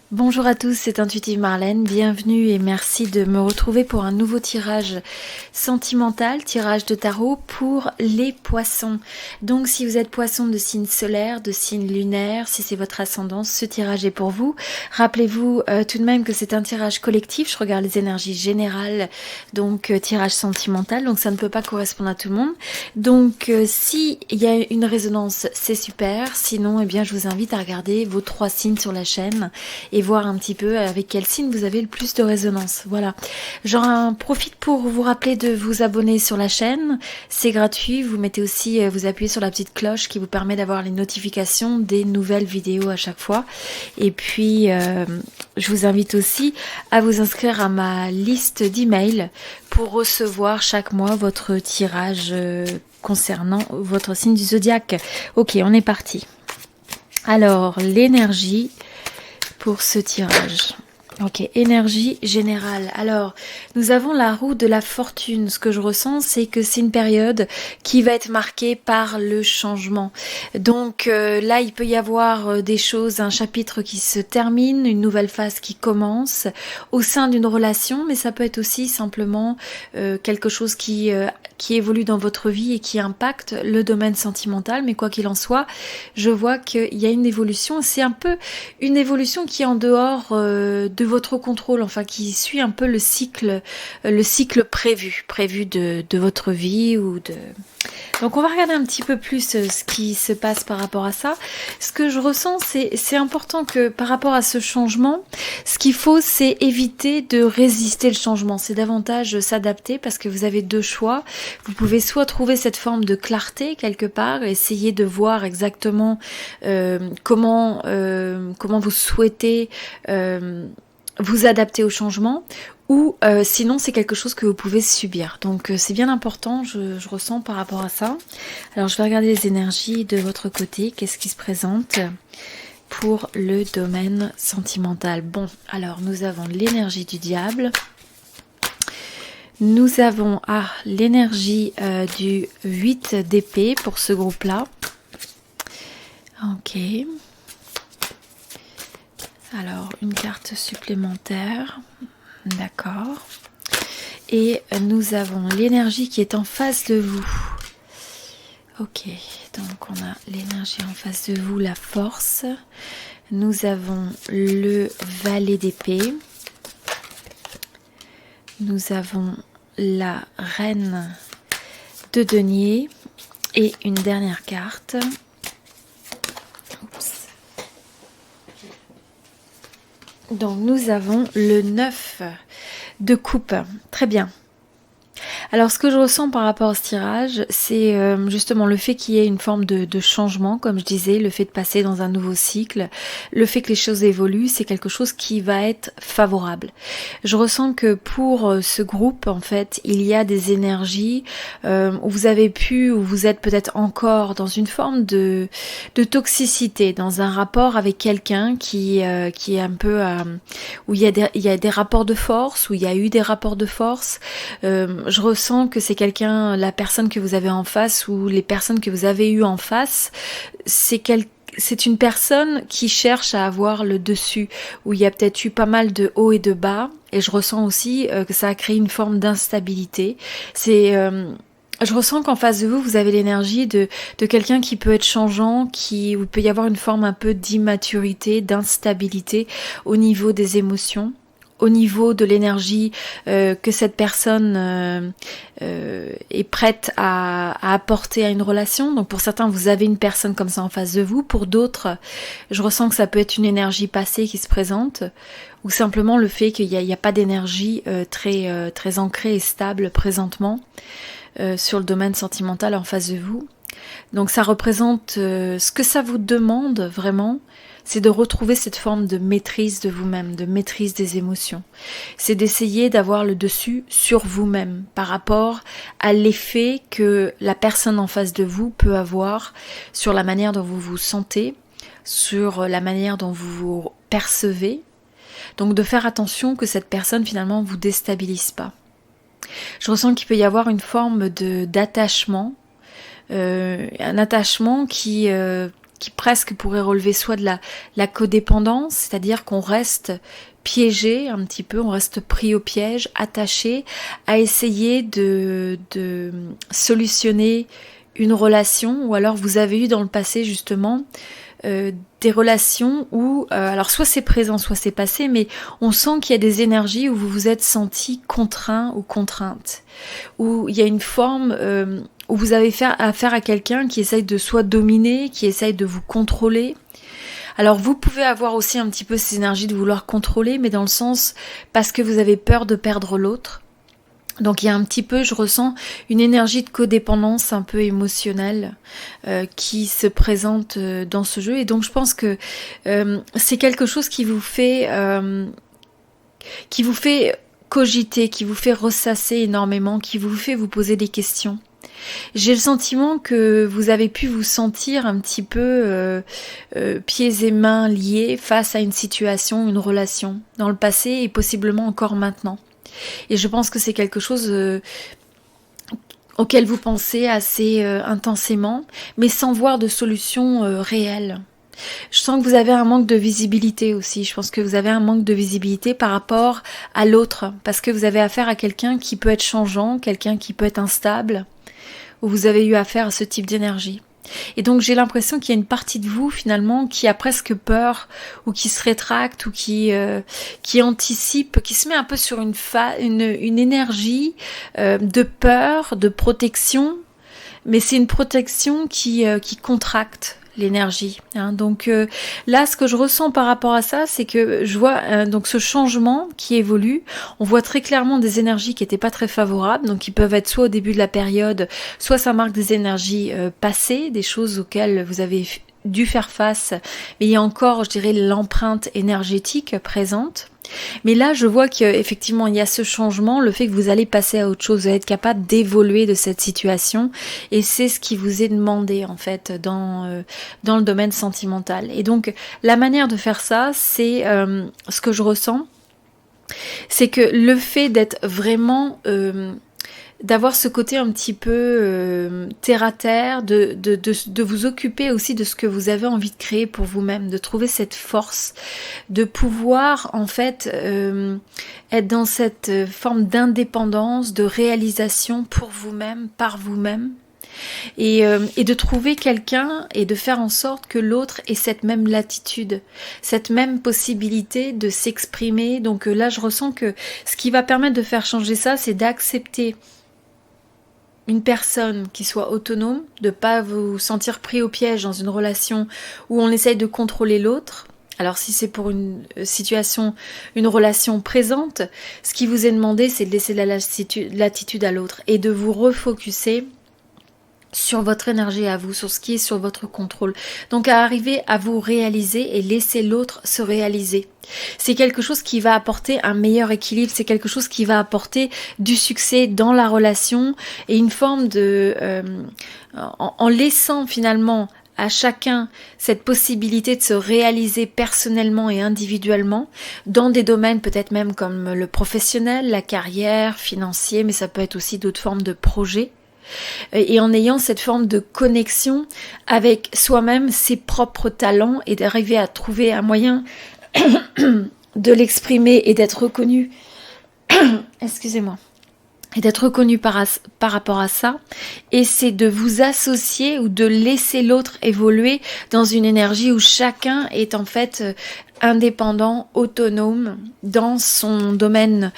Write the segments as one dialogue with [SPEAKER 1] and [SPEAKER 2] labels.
[SPEAKER 1] Bonjour à tous, c'est Intuitive Marlène, bienvenue et merci de me retrouver pour un nouveau tirage sentimental, tirage de tarot pour les poissons. Donc si vous êtes poisson de signe solaire, de signe lunaire, si c'est votre ascendance, ce tirage est pour vous. Rappelez-vous tout de même que c'est un tirage collectif, je regarde les énergies générales, donc tirage sentimental, donc ça ne peut pas correspondre à tout le monde. Donc si il y a une résonance, c'est super, sinon eh bien je vous invite à regarder vos 3 signes sur la chaîne et voir un petit peu avec quel signe vous avez le plus de résonance. Voilà. J'en profite pour vous rappeler de vous abonner sur la chaîne. C'est gratuit. Vous mettez aussi, vous appuyez sur la petite cloche qui vous permet d'avoir les notifications des nouvelles vidéos à chaque fois. Et puis, je vous invite aussi à vous inscrire à ma liste d'emails pour recevoir chaque mois votre tirage concernant votre signe du zodiaque. Ok, on est parti. Alors, l'énergie pour ce tirage. Ok, énergie générale. Alors, nous avons la roue de la fortune. Ce que je ressens, c'est que c'est une période qui va être marquée par le changement. Donc là, il peut y avoir des choses, un chapitre qui se termine, une nouvelle phase qui commence au sein d'une relation, mais ça peut être aussi simplement quelque chose qui évolue dans votre vie et qui impacte le domaine sentimental. Mais quoi qu'il en soit, je vois qu'il y a une évolution. C'est un peu une évolution qui est en dehors de votre contrôle, enfin qui suit un peu le cycle prévu de votre vie ou de... Donc on va regarder un petit peu plus ce qui se passe par rapport à ça. Ce que je ressens, c'est important que par rapport à ce changement, ce qu'il faut, c'est éviter de résister le changement. C'est davantage s'adapter parce que vous avez 2 choix. Vous pouvez soit trouver cette forme de clarté quelque part, essayer de voir exactement comment vous souhaitez vous adapter au changement, ou sinon c'est quelque chose que vous pouvez subir. Donc c'est bien important, je ressens par rapport à ça. Alors je vais regarder les énergies de votre côté, qu'est-ce qui se présente pour le domaine sentimental. Bon, alors nous avons l'énergie du diable. Nous avons l'énergie du 8 d'épée pour ce groupe-là. Ok. Alors, une carte supplémentaire, d'accord. Et nous avons l'énergie qui est en face de vous. Ok, donc on a l'énergie en face de vous, la force. Nous avons le valet d'épée. Nous avons la reine de denier. Et une dernière carte. Oups. Donc nous avons le 9 de coupe. Très bien. Alors ce que je ressens par rapport à ce tirage, c'est justement le fait qu'il y ait une forme de changement, comme je disais, le fait de passer dans un nouveau cycle, le fait que les choses évoluent, c'est quelque chose qui va être favorable. Je ressens que pour ce groupe, en fait, il y a des énergies où vous avez pu, ou vous êtes peut-être encore dans une forme de toxicité, dans un rapport avec quelqu'un qui est un peu... où il y a des rapports de force, où il y a eu des rapports de force. Je ressens que c'est quelqu'un, la personne que vous avez en face ou les personnes que vous avez eues en face, c'est une personne qui cherche à avoir le dessus, où il y a peut-être eu pas mal de hauts et de bas, et je ressens aussi que ça a créé une forme d'instabilité. Je ressens qu'en face de vous, vous avez l'énergie de quelqu'un qui peut être changeant, où il peut y avoir une forme un peu d'immaturité, d'instabilité au niveau des émotions, au niveau de l'énergie que cette personne est prête à apporter à une relation. Donc pour certains, vous avez une personne comme ça en face de vous. Pour d'autres, je ressens que ça peut être une énergie passée qui se présente, ou simplement le fait qu'il n'y a pas d'énergie très ancrée et stable présentement sur le domaine sentimental en face de vous. Donc ça représente ce que ça vous demande vraiment, c'est de retrouver cette forme de maîtrise de vous-même, de maîtrise des émotions. C'est d'essayer d'avoir le dessus sur vous-même par rapport à l'effet que la personne en face de vous peut avoir sur la manière dont vous vous sentez, sur la manière dont vous vous percevez. Donc de faire attention que cette personne finalement vous déstabilise pas. Je ressens qu'il peut y avoir une forme d'attachement un attachement qui presque pourrait relever soit de la codépendance, c'est-à-dire qu'on reste piégé un petit peu, on reste pris au piège, attaché à essayer de solutionner une relation, ou alors vous avez eu dans le passé justement des relations où, alors soit c'est présent, soit c'est passé, mais on sent qu'il y a des énergies où vous vous êtes senti contraint ou contrainte, où il y a une forme où vous avez affaire à quelqu'un qui essaye de soit dominer, qui essaye de vous contrôler. Alors vous pouvez avoir aussi un petit peu ces énergies de vouloir contrôler, mais dans le sens parce que vous avez peur de perdre l'autre. Donc il y a un petit peu, je ressens une énergie de codépendance un peu émotionnelle qui se présente dans ce jeu. Et donc je pense que c'est quelque chose qui vous fait cogiter, qui vous fait ressasser énormément, qui vous fait vous poser des questions. J'ai le sentiment que vous avez pu vous sentir un petit peu pieds et mains liés face à une situation, une relation, dans le passé et possiblement encore maintenant. Et je pense que c'est quelque chose auquel vous pensez assez intensément, mais sans voir de solution réelle. Je sens que vous avez un manque de visibilité aussi. Je pense que vous avez un manque de visibilité par rapport à l'autre, parce que vous avez affaire à quelqu'un qui peut être changeant, quelqu'un qui peut être instable, où vous avez eu affaire à ce type d'énergie. Et donc j'ai l'impression qu'il y a une partie de vous finalement qui a presque peur, ou qui se rétracte, ou qui anticipe, qui se met un peu sur une énergie de peur, de protection, mais c'est une protection qui contracte l'énergie. Hein. Donc là, ce que je ressens par rapport à ça, c'est que je vois donc ce changement qui évolue. On voit très clairement des énergies qui n'étaient pas très favorables, donc qui peuvent être soit au début de la période, soit ça marque des énergies passées, des choses auxquelles vous avez dû faire face, mais il y a encore, je dirais, l'empreinte énergétique présente. Mais là, je vois qu'effectivement, il y a ce changement, le fait que vous allez passer à autre chose, vous allez être capable d'évoluer de cette situation, et c'est ce qui vous est demandé, en fait, dans le domaine sentimental. Et donc, la manière de faire ça, c'est ce que je ressens, c'est que le fait d'être vraiment... d'avoir ce côté un petit peu terre à terre, de vous occuper aussi de ce que vous avez envie de créer pour vous-même, de trouver cette force, de pouvoir en fait être dans cette forme d'indépendance, de réalisation pour vous-même, par vous-même. Et de trouver quelqu'un et de faire en sorte que l'autre ait cette même latitude, cette même possibilité de s'exprimer. Donc là, je ressens que ce qui va permettre de faire changer ça, c'est d'accepter une personne qui soit autonome, de pas vous sentir pris au piège dans une relation où on essaye de contrôler l'autre. Alors si c'est pour une situation, une relation présente, ce qui vous est demandé, c'est de laisser la latitude à l'autre et de vous refocuser sur votre énergie à vous, sur ce qui est sur votre contrôle. Donc à arriver à vous réaliser et laisser l'autre se réaliser. C'est quelque chose qui va apporter un meilleur équilibre, c'est quelque chose qui va apporter du succès dans la relation et une forme de... en laissant finalement à chacun cette possibilité de se réaliser personnellement et individuellement dans des domaines peut-être même comme le professionnel, la carrière, financier, mais ça peut être aussi d'autres formes de projets. Et en ayant cette forme de connexion avec soi-même, ses propres talents et d'arriver à trouver un moyen de l'exprimer et d'être reconnu excusez-moi, et d'être reconnu par rapport à ça, et c'est de vous associer ou de laisser l'autre évoluer dans une énergie où chacun est en fait indépendant, autonome dans son domaine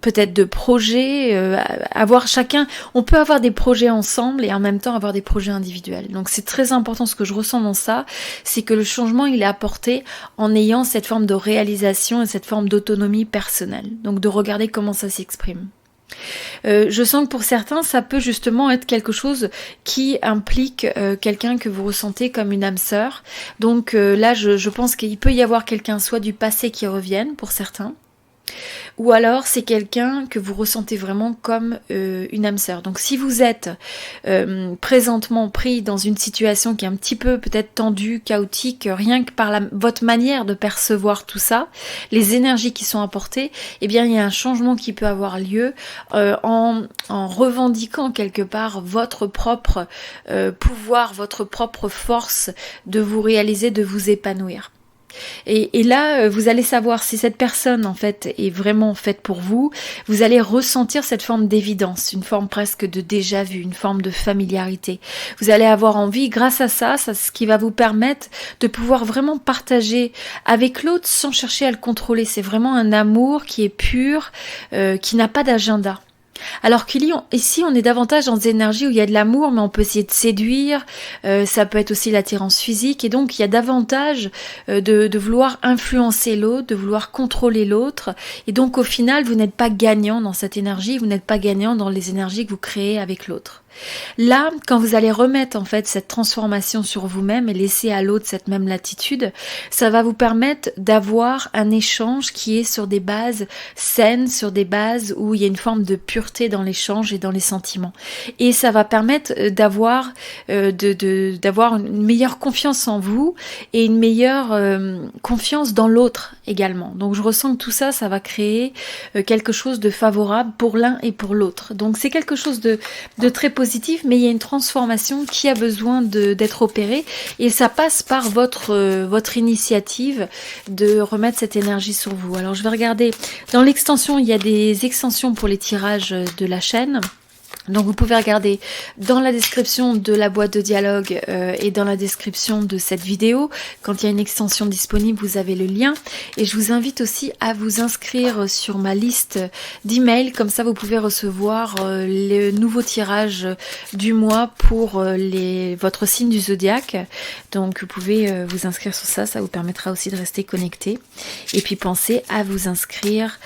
[SPEAKER 1] peut-être de projets, avoir chacun, on peut avoir des projets ensemble et en même temps avoir des projets individuels. Donc c'est très important, ce que je ressens dans ça, c'est que le changement il est apporté en ayant cette forme de réalisation et cette forme d'autonomie personnelle. Donc de regarder comment ça s'exprime. Je sens que pour certains, ça peut justement être quelque chose qui implique quelqu'un que vous ressentez comme une âme sœur. Donc là, je pense qu'il peut y avoir quelqu'un soit du passé qui revienne pour certains, ou alors c'est quelqu'un que vous ressentez vraiment comme une âme sœur. Donc si vous êtes présentement pris dans une situation qui est un petit peu peut-être tendue, chaotique, rien que par votre manière de percevoir tout ça, les énergies qui sont apportées, eh bien il y a un changement qui peut avoir lieu en revendiquant quelque part votre propre pouvoir, votre propre force de vous réaliser, de vous épanouir. Et là, vous allez savoir si cette personne, en fait, est vraiment faite pour vous. Vous allez ressentir cette forme d'évidence, une forme presque de déjà-vu, une forme de familiarité. Vous allez avoir envie, grâce à ça, c'est ce qui va vous permettre de pouvoir vraiment partager avec l'autre sans chercher à le contrôler. C'est vraiment un amour qui est pur, qui n'a pas d'agenda. Alors qu'ici, on est davantage dans des énergies où il y a de l'amour, mais on peut essayer de séduire, ça peut être aussi l'attirance physique, et donc il y a davantage de vouloir influencer l'autre, de vouloir contrôler l'autre, et donc au final, vous n'êtes pas gagnant dans cette énergie, vous n'êtes pas gagnant dans les énergies que vous créez avec l'autre. Là, quand vous allez remettre en fait cette transformation sur vous-même et laisser à l'autre cette même latitude, ça va vous permettre d'avoir un échange qui est sur des bases saines, sur des bases où il y a une forme de pureté dans l'échange et dans les sentiments. Et ça va permettre d'avoir d'avoir une meilleure confiance en vous et une meilleure confiance dans l'autre également. Donc je ressens que tout ça, ça va créer quelque chose de favorable pour l'un et pour l'autre. Donc c'est quelque chose de très positif, mais il y a une transformation qui a besoin d'être opérée et ça passe par votre initiative de remettre cette énergie sur vous. Alors je vais regarder, dans l'extension, il y a des extensions pour les tirages de la chaîne. Donc vous pouvez regarder dans la description de la boîte de dialogue et dans la description de cette vidéo. Quand il y a une extension disponible, vous avez le lien. Et je vous invite aussi à vous inscrire sur ma liste d'emails. Comme ça, vous pouvez recevoir le nouveau tirage du mois pour votre signe du zodiaque. Donc vous pouvez vous inscrire sur ça. Ça vous permettra aussi de rester connecté. Et puis pensez à vous inscrire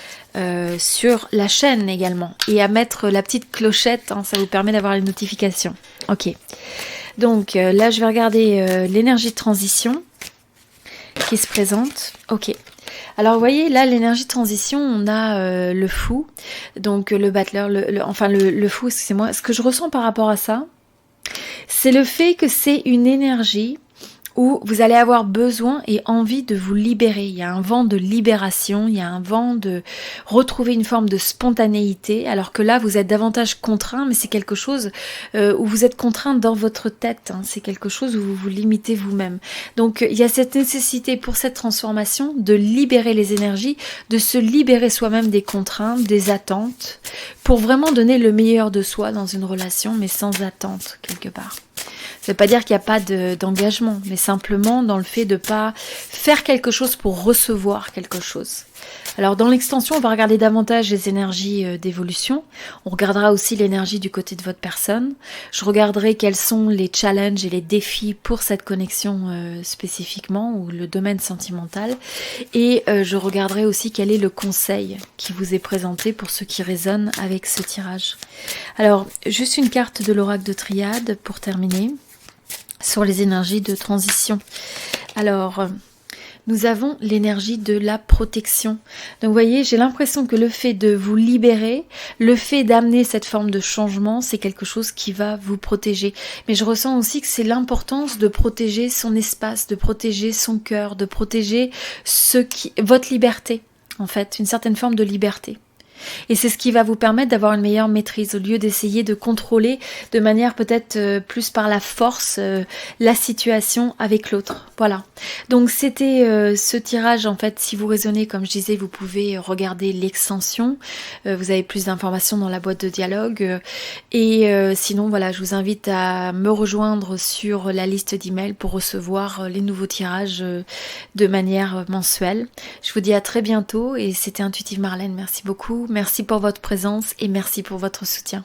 [SPEAKER 1] sur la chaîne également et à mettre la petite clochette, hein, ça vous permet d'avoir les notifications. Ok, donc là je vais regarder l'énergie de transition qui se présente. Ok, alors vous voyez là l'énergie de transition, on a le fou, donc le battleur, le fou, excusez-moi. Ce que je ressens par rapport à ça, c'est le fait que c'est une énergie où vous allez avoir besoin et envie de vous libérer. Il y a un vent de libération, il y a un vent de retrouver une forme de spontanéité, alors que là, vous êtes davantage contraint, mais c'est quelque chose où vous êtes contraint dans votre tête. Hein. C'est quelque chose où vous vous limitez vous-même. Donc, il y a cette nécessité pour cette transformation de libérer les énergies, de se libérer soi-même des contraintes, des attentes, pour vraiment donner le meilleur de soi dans une relation, mais sans attente, quelque part. Ça ne veut pas dire qu'il n'y a pas d'engagement, mais simplement dans le fait de ne pas faire quelque chose pour recevoir quelque chose. Alors dans l'extension, on va regarder davantage les énergies d'évolution. On regardera aussi l'énergie du côté de votre personne. Je regarderai quels sont les challenges et les défis pour cette connexion spécifiquement, ou le domaine sentimental. Et je regarderai aussi quel est le conseil qui vous est présenté pour ceux qui résonnent avec ce tirage. Alors, juste une carte de l'oracle de Triade pour terminer sur les énergies de transition. Alors, nous avons l'énergie de la protection. Donc vous voyez, j'ai l'impression que le fait de vous libérer, le fait d'amener cette forme de changement, c'est quelque chose qui va vous protéger. Mais je ressens aussi que c'est l'importance de protéger son espace, de protéger son cœur, de protéger votre liberté, en fait, une certaine forme de liberté. Et c'est ce qui va vous permettre d'avoir une meilleure maîtrise au lieu d'essayer de contrôler de manière peut-être plus par la force la situation avec l'autre. Voilà. Donc c'était ce tirage en fait. Si vous raisonnez comme je disais, vous pouvez regarder l'extension. Vous avez plus d'informations dans la boîte de dialogue. Et sinon voilà, je vous invite à me rejoindre sur la liste d'emails pour recevoir les nouveaux tirages de manière mensuelle. Je vous dis à très bientôt et c'était Intuitive Marlène. Merci beaucoup. Merci pour votre présence et merci pour votre soutien.